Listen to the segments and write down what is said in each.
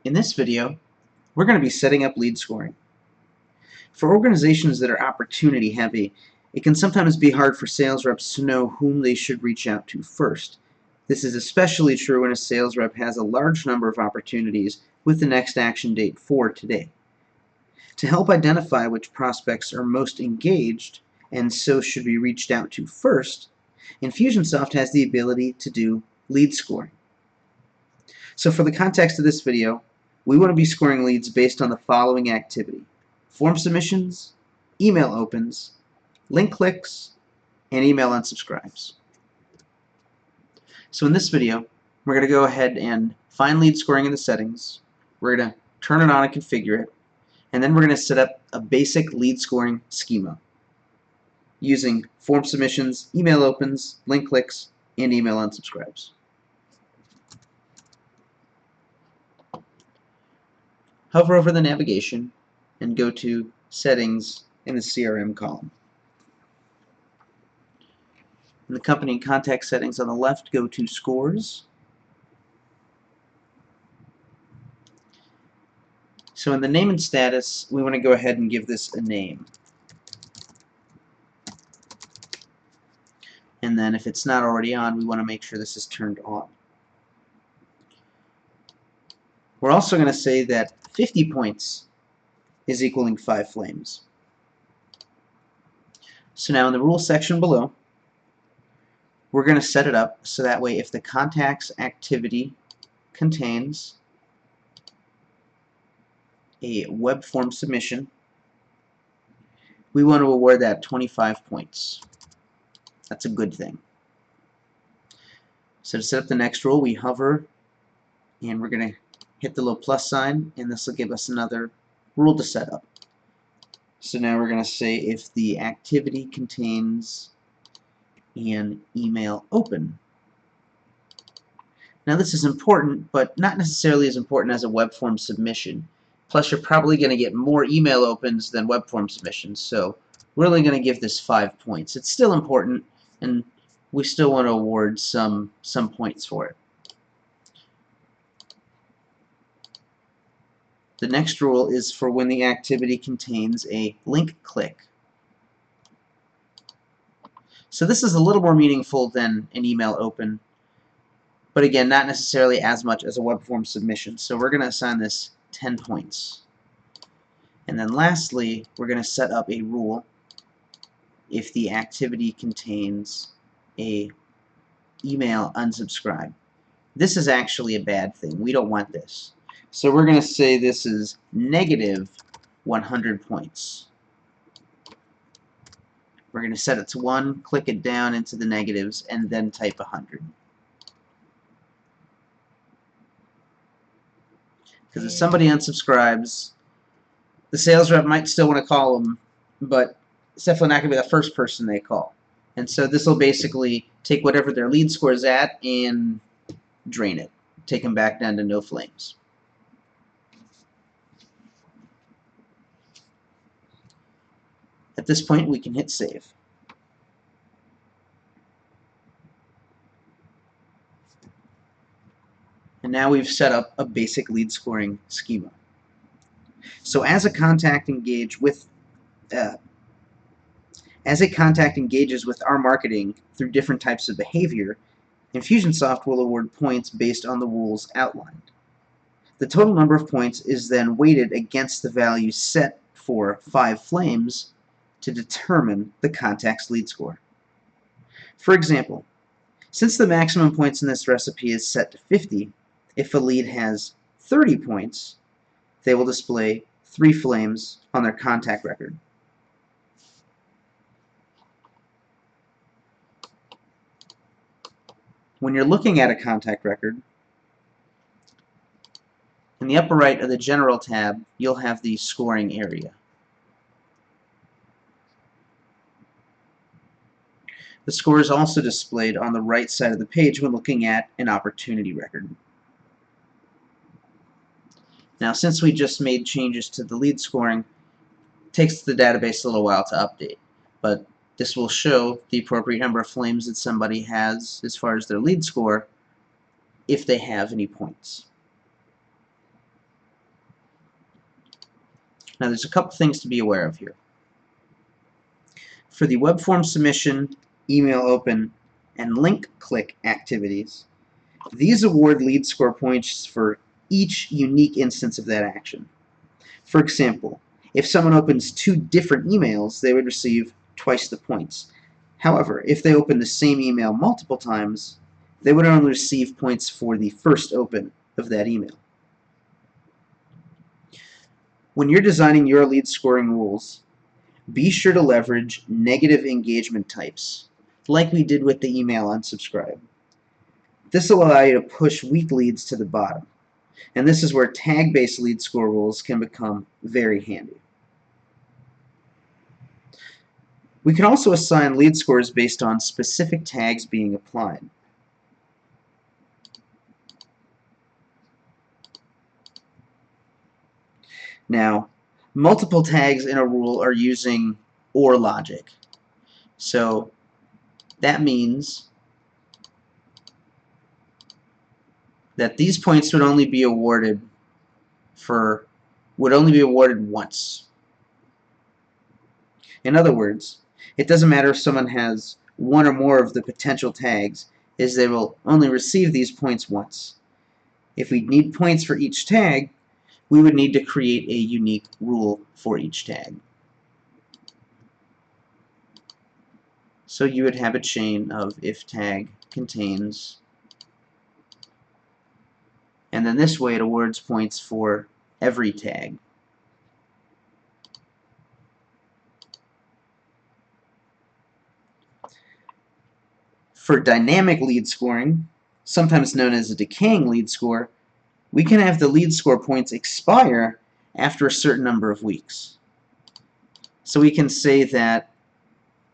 In this video, we're going to be setting up lead scoring. For organizations that are opportunity heavy, it can sometimes be hard for sales reps to know whom they should reach out to first. This is especially true when a sales rep has a large number of opportunities with the next action date for today. To help identify which prospects are most engaged and so should be reached out to first, Infusionsoft has the ability to do lead scoring. So for the context of this video, we want to be scoring leads based on the following activity: form submissions, email opens, link clicks, and email unsubscribes. So in this video, we're going to go ahead and find lead scoring in the settings. We're going to turn it on and configure it, and then we're going to set up a basic lead scoring schema using form submissions, email opens, link clicks, and email unsubscribes. Hover over the navigation and go to Settings in the CRM column. In the company and contact settings on the left, go to Scores. So in the name and status, we want to go ahead and give this a name. And then if it's not already on, we want to make sure this is turned on. We're also going to say that 50 points is equaling 5 flames. So now in the rules section below, we're going to set it up so that way if the contact's activity contains a web form submission, we want to award that 25 points. That's a good thing. So to set up the next rule, we hover and we're going to hit the little plus sign, and this will give us another rule to set up. So now we're going to say if the activity contains an email open. Now this is important, but not necessarily as important as a web form submission. Plus you're probably going to get more email opens than web form submissions, so we're only going to give this 5 points. It's still important, and we still want to award some points for it. The next rule is for when the activity contains a link click. So this is a little more meaningful than an email open, but again, not necessarily as much as a web form submission. So we're going to assign this 10 points. And then lastly, we're going to set up a rule if the activity contains a email unsubscribe. This is actually a bad thing. We don't want this. So we're going to say this is negative 100 points. We're going to set it to 1, click it down into the negatives, and then type 100. Because if somebody unsubscribes, the sales rep might still want to call them, but it's definitely not going to be the first person they call. And so this will basically take whatever their lead score is at and drain it, take them back down to no flames. At this point, we can hit save. And now we've set up a basic lead scoring schema. So as a contact engages with our marketing through different types of behavior, Infusionsoft will award points based on the rules outlined. The total number of points is then weighted against the value set for 5 flames to determine the contact's lead score. For example, since the maximum points in this recipe is set to 50, if a lead has 30 points, they will display 3 flames on their contact record. When you're looking at a contact record, in the upper right of the General tab, you'll have the scoring area. The score is also displayed on the right side of the page when looking at an opportunity record. Now, since we just made changes to the lead scoring, it takes the database a little while to update, but this will show the appropriate number of flames that somebody has as far as their lead score if they have any points. Now there's a couple things to be aware of here. For the web form submission, email open, and link click activities, these award lead score points for each unique instance of that action. For example, if someone opens 2 different emails, they would receive twice the points. However, if they open the same email multiple times, they would only receive points for the first open of that email. When you're designing your lead scoring rules, be sure to leverage negative engagement types, like we did with the email unsubscribe. This will allow you to push weak leads to the bottom, and this is where tag-based lead score rules can become very handy. We can also assign lead scores based on specific tags being applied. Now, multiple tags in a rule are using OR logic. So that means that these points would only be awarded once. In other words, it doesn't matter if someone has one or more of the potential tags, as they will only receive these points once. If we need points for each tag, we would need to create a unique rule for each tag. So you would have a chain of if tag contains, and then this way it awards points for every tag. For dynamic lead scoring, sometimes known as a decaying lead score, we can have the lead score points expire after a certain number of weeks. So we can say that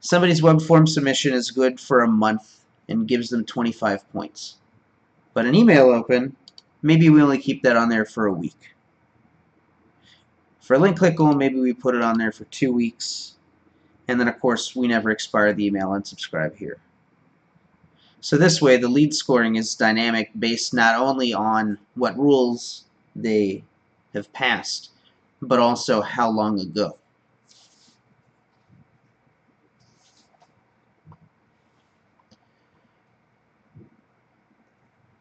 somebody's web form submission is good for a month and gives them 25 points. But an email open, maybe we only keep that on there for a week. For a link clickable, maybe we put it on there for 2 weeks, and then of course we never expire the email unsubscribe here. So this way the lead scoring is dynamic based not only on what rules they have passed, but also how long ago.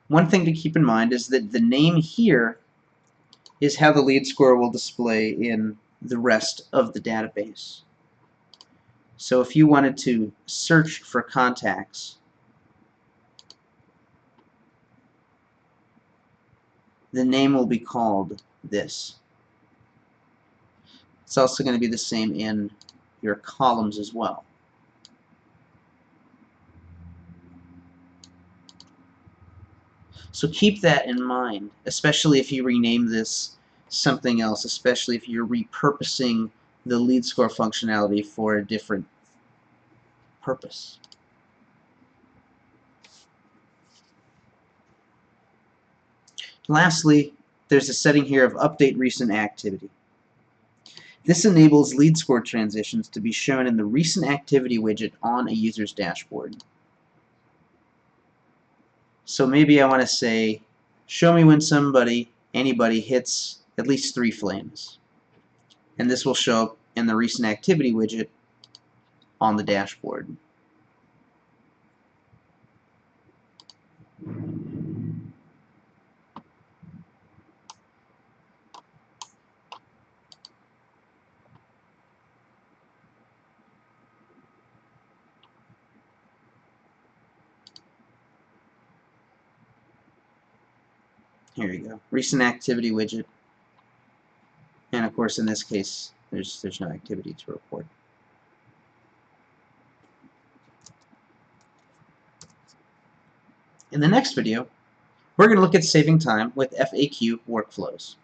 One thing to keep in mind is that the name here is how the lead score will display in the rest of the database. So if you wanted to search for contacts, the name will be called this. It's also going to be the same in your columns as well. So keep that in mind, especially if you rename this something else, especially if you're repurposing the lead score functionality for a different purpose. Lastly, there's a setting here of update recent activity. This enables lead score transitions to be shown in the recent activity widget on a user's dashboard. So maybe I want to say, show me when anybody hits at least 3 flames. And this will show up in the recent activity widget on the dashboard. Here you go. Recent activity widget. And of course in this case there's no activity to report. In the next video, we're going to look at saving time with FAQ workflows.